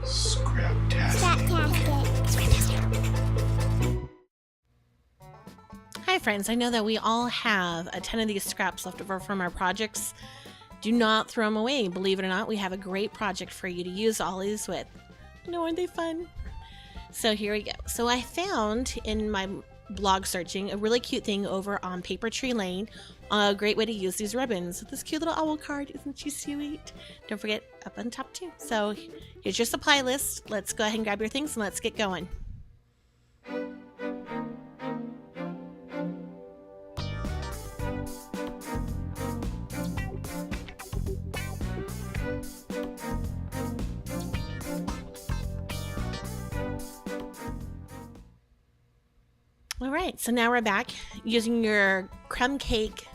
Hi friends, I know that we all have a ton of these scraps left over from our projects. Do not throw them away. Believe it or not, we have a great project for you to use all these with. No, aren't they fun? So here we go. So I found in my blog searching a really cute thing over on Paper Tree Lane. A great way to use these ribbons. This cute little owl card, isn't she sweet? Don't forget up on top too. So here's your supply list. Let's go ahead and grab your things and let's get going. All right, so now we're back using your crumb cake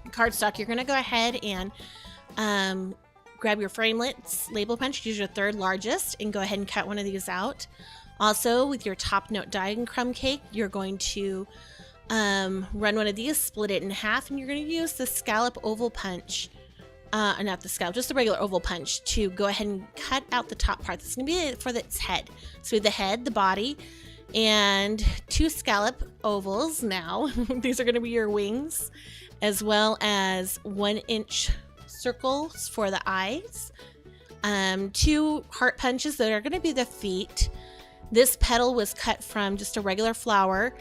cardstock. You're going to go ahead and grab your framelits label punch, use your third largest, and go ahead and cut one of these out. Also, with your top note die and crumb cake, you're going to run one of these, split it in half, and you're going to use the scallop oval punch, not the scallop, just the regular oval punch, to go ahead and cut out the top part. This is going to be for its head. So the head, the body, and 2 scallop ovals now. These are going to be your wings, as well as 1-inch circles for the eyes, 2 heart punches that are going to be the feet. This petal was cut from just a regular flower,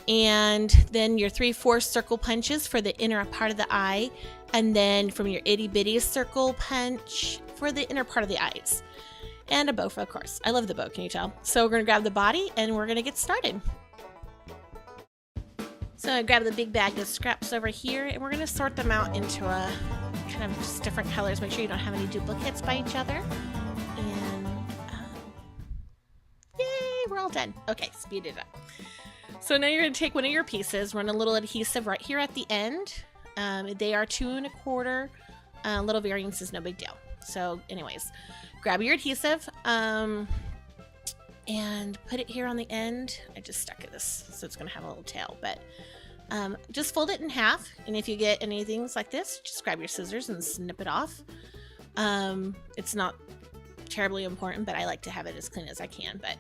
and then your 3/4 circle punches for the inner part of the eye, and then from your itty bitty circle punch for the inner part of the eyes. And a bow, of course. I love the bow, can you tell? So we're going to grab the body and we're going to get started. So I grab the big bag of scraps over here and we're going to sort them out into a kind of just different colors. Make sure you don't have any duplicates by each other. And yay, we're all done. Okay, speed it up. So now you're going to take one of your pieces, run a little adhesive right here at the end. They are 2 1/4. Little variance is no big deal. So anyways, grab your adhesive and put it here on the end. I just stuck it this, so it's going to have a little tail, but just fold it in half. And if you get any things like this, just grab your scissors and snip it off. It's not terribly important, but I like to have it as clean as I can. But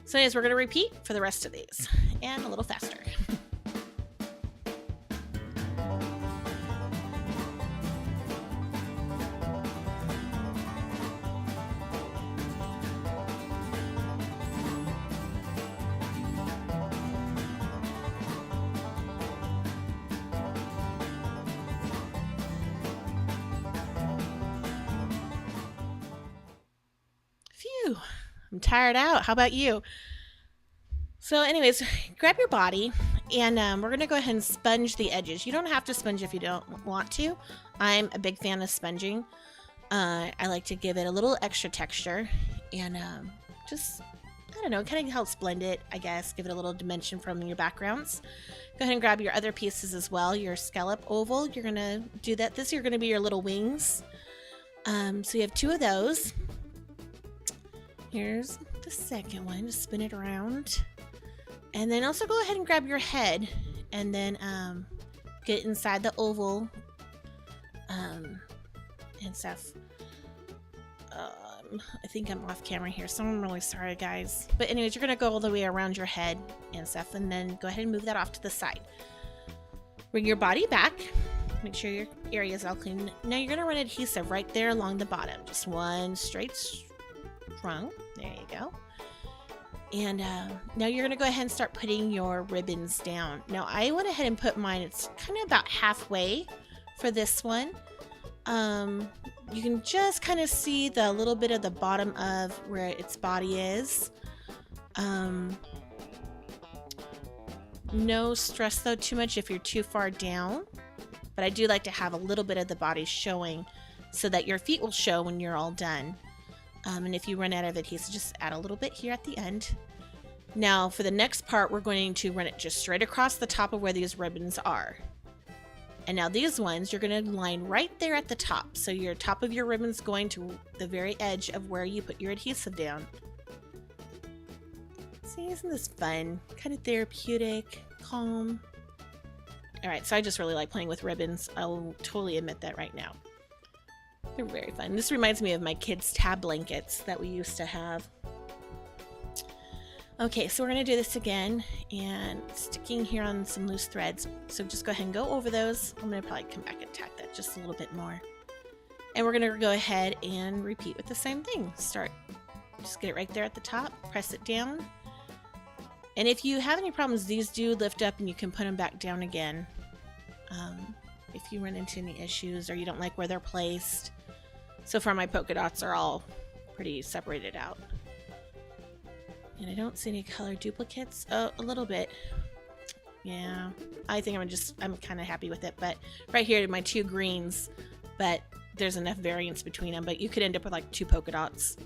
so anyways, we're going to repeat for the rest of these and a little faster. Phew, I'm tired out. How about you? So anyways, grab your body and we're going to go ahead and sponge the edges. You don't have to sponge if you don't want to. I'm a big fan of sponging. I like to give it a little extra texture and just, I don't know, kind of helps blend it, I guess, give it a little dimension from your backgrounds. Go ahead and grab your other pieces as well. Your scallop oval, you're going to do that. This are going to be your little wings. So you have 2 of those. Here's the second one, just spin it around. And then also go ahead and grab your head and then get inside the oval and stuff. I think I'm off camera here, so I'm really sorry, guys. But anyways, you're going to go all the way around your head and stuff, and then go ahead and move that off to the side. Bring your body back. Make sure your area is all clean. Now you're going to run adhesive right there along the bottom. Just one straight strung. There you go. And now you're going to go ahead and start putting your ribbons down. Now I went ahead and put mine, it's kind of about halfway for this one. You can just kind of see the little bit of the bottom of where its body is. No stress though too much if you're too far down, but I do like to have a little bit of the body showing so that your feet will show when you're all done. And if you run out of adhesive, just add a little bit here at the end. Now for the next part, we're going to run it just straight across the top of where these ribbons are. And now these ones, you're going to line right there at the top. So your top of your ribbon's going to the very edge of where you put your adhesive down. See, isn't this fun? Kind of therapeutic, calm. All right, so I just really like playing with ribbons. I'll totally admit that right now. They're very fun. This reminds me of my kids' tab blankets that we used to have. Okay, so we're going to do this again, and sticking here on some loose threads. So just go ahead and go over those. I'm going to probably come back and tack that just a little bit more. And we're going to go ahead and repeat with the same thing. Just get it right there at the top, press it down. And if you have any problems, these do lift up and you can put them back down again. If you run into any issues or you don't like where they're placed. So far my polka dots are all pretty separated out. And I don't see any color duplicates. Oh, a little bit. Yeah, I think I'm kind of happy with it. But right here, my 2 greens, but there's enough variance between them. But you could end up with like 2 polka dots.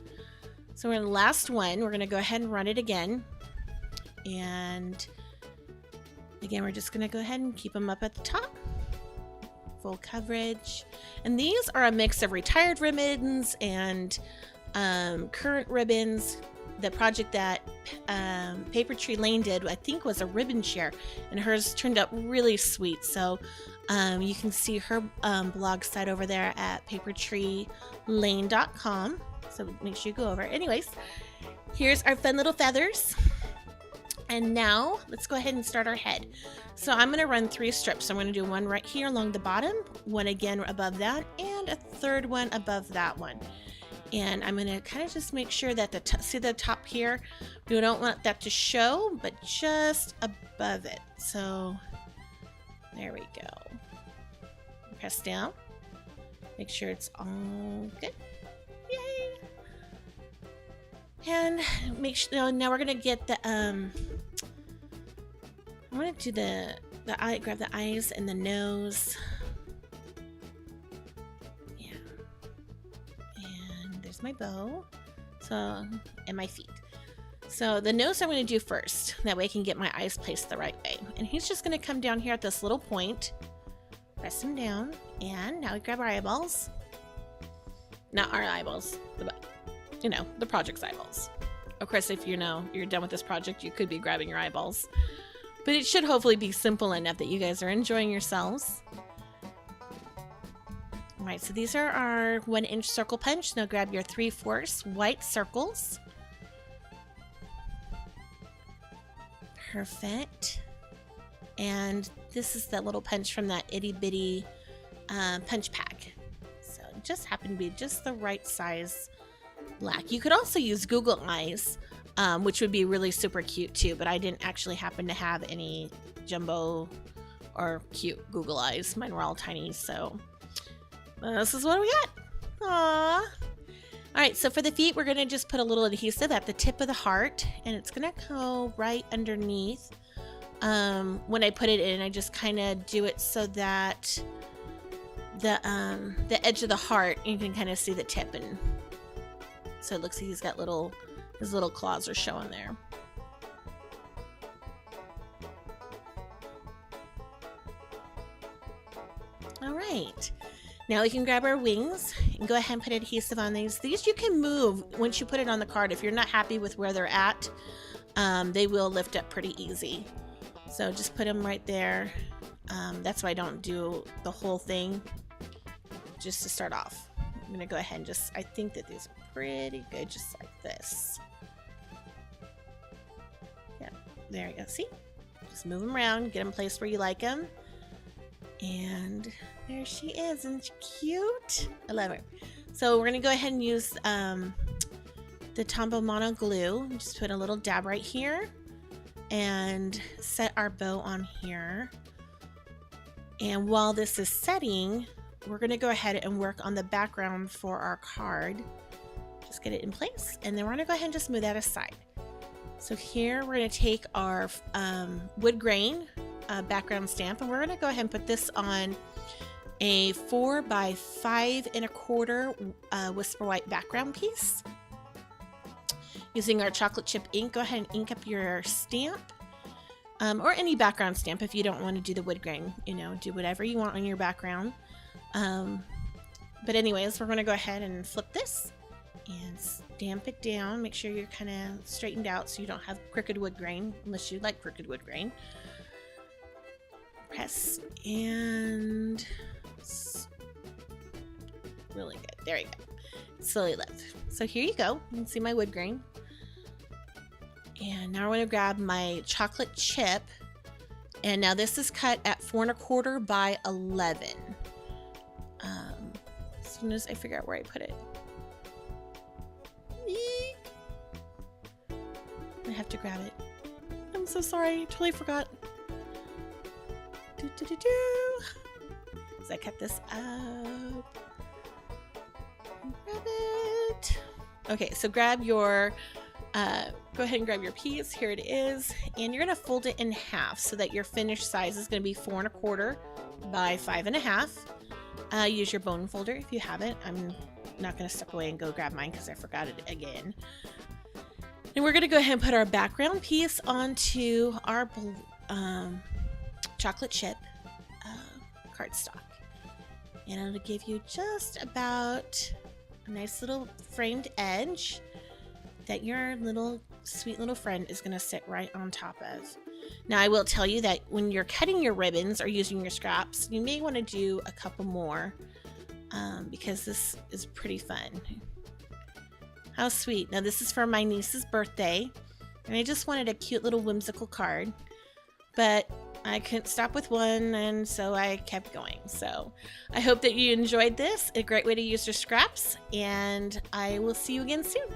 So we're in the last one. We're going to go ahead and run it again. And again, we're just going to go ahead and keep them up at the top. Full coverage. And these are a mix of retired ribbons and current ribbons. The project that Paper Tree Lane did, I think, was a ribbon share, and hers turned out really sweet. So you can see her blog site over there at papertreelane.com. So make sure you go over. Anyways, here's our fun little feathers. And now let's go ahead and start our head. So I'm going to run 3 strips. I'm going to do one right here along the bottom, one again above that, and a third one above that one. And I'm going to kind of just make sure that see the top here, we don't want that to show, but just above it. So there we go. Press down. Make sure it's all good. Yay! And make sure, now we're going to get the, I'm going to do the eye, grab the eyes and the nose. My bow, so, and my feet. So the nose I'm going to do first, that way I can get my eyes placed the right way. And he's just going to come down here at this little point, press him down, and now we grab our eyeballs. Not our eyeballs, the project's eyeballs. Of course, if you're done with this project, you could be grabbing your eyeballs, but it should hopefully be simple enough that you guys are enjoying yourselves. Alright, so these are our 1-inch circle punch. Now grab your 3/4 white circles. Perfect. And this is the little punch from that itty bitty punch pack. So it just happened to be just the right size black. You could also use Google eyes, which would be really super cute too, but I didn't actually happen to have any jumbo or cute Google eyes. Mine were all tiny, so this is what we got. Aww. Alright, so for the feet, we're going to just put a little adhesive at the tip of the heart, and it's going to go right underneath. When I put it in, I just kind of do it so that the edge of the heart, you can kind of see the tip, and so it looks like he's got his little claws are showing there. Alright. Now we can grab our wings and go ahead and put adhesive on these. These you can move once you put it on the card. If you're not happy with where they're at, they will lift up pretty easy. So just put them right there. That's why I don't do the whole thing, just to start off. I'm going to go ahead and I think that these are pretty good, just like this. Yeah, there you go. See? Just move them around, get them placed where you like them. And there she is. Isn't she cute? I love her. So we're going to go ahead and use the Tombow Mono glue. Just put a little dab right here and set our bow on here. And while this is setting, we're going to go ahead and work on the background for our card. Just get it in place, and then we're going to go ahead and just move that aside. So here we're going to take our wood grain background stamp, and we're going to go ahead and put this on a 4 by 5 1/4 Whisper White background piece. Using our chocolate chip ink, go ahead and ink up your stamp, or any background stamp if you don't want to do the wood grain. Do whatever you want on your background. But anyways, we're going to go ahead and flip this and stamp it down. Make sure you're kind of straightened out so you don't have crooked wood grain, unless you like crooked wood grain. Press and Really good. There you go. Slowly lift. So here you go. You can see my wood grain. And now we're going to grab my chocolate chip. And now this is cut at 4 1/4 by 11. As soon as I figure out where I put it. Eek. I have to grab it. I'm so sorry. I totally forgot. So I cut this up. Grab it. Okay, so grab your, go ahead and grab your piece. Here it is. And you're going to fold it in half so that your finished size is going to be 4 1/4 by 5 1/2. Use your bone folder if you have it. I'm not going to step away and go grab mine because I forgot it again. And we're going to go ahead and put our background piece onto our chocolate chip cardstock. And it'll give you just about a nice little framed edge that your little sweet little friend is going to sit right on top of. Now I will tell you that when you're cutting your ribbons or using your scraps, you may want to do a couple more because this is pretty fun. How sweet. Now this is for my niece's birthday and I just wanted a cute little whimsical card, but I couldn't stop with one, and so I kept going. So I hope that you enjoyed this. A great way to use your scraps, and I will see you again soon.